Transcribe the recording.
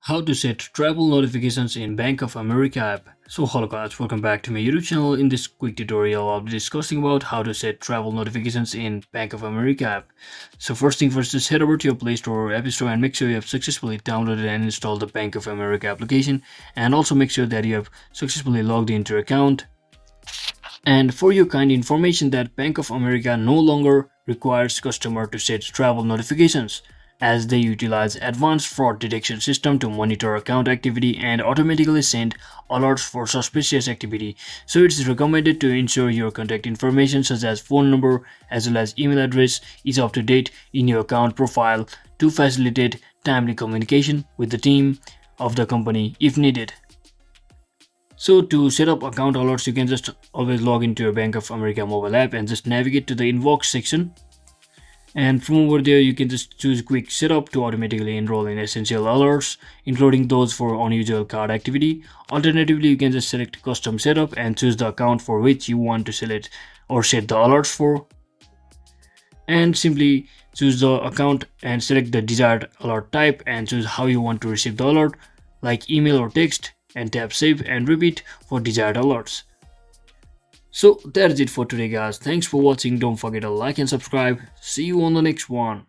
How to set travel notifications in Bank of America app. So hello guys, welcome back to my YouTube channel. In this quick tutorial, I'll be discussing about how to set travel notifications in Bank of America app. So first thing first, just head over to your Play Store or App Store and make sure you have successfully downloaded and installed the Bank of America application, and also make sure that you have successfully logged into your account. And for your kind information that Bank of America no longer requires customer to set travel notifications, as they utilize advanced fraud detection system to monitor account activity and automatically send alerts for suspicious activity. So it's recommended to ensure your contact information such as phone number as well as email address is up to date in your account profile to facilitate timely communication with the team of the company if needed. So to set up account alerts, you can just always log into your Bank of America mobile app and just navigate to the inbox section. And from over there, you can just choose quick setup to automatically enroll in essential alerts, including those for unusual card activity. Alternatively, you can just select custom setup and choose the account for which you want to select or set the alerts for. And simply choose the account and select the desired alert type and choose how you want to receive the alert, like email or text, and tap save and repeat for desired alerts. So that's it for today guys. Thanks for watching. Don't forget to like and subscribe. See you on the next one.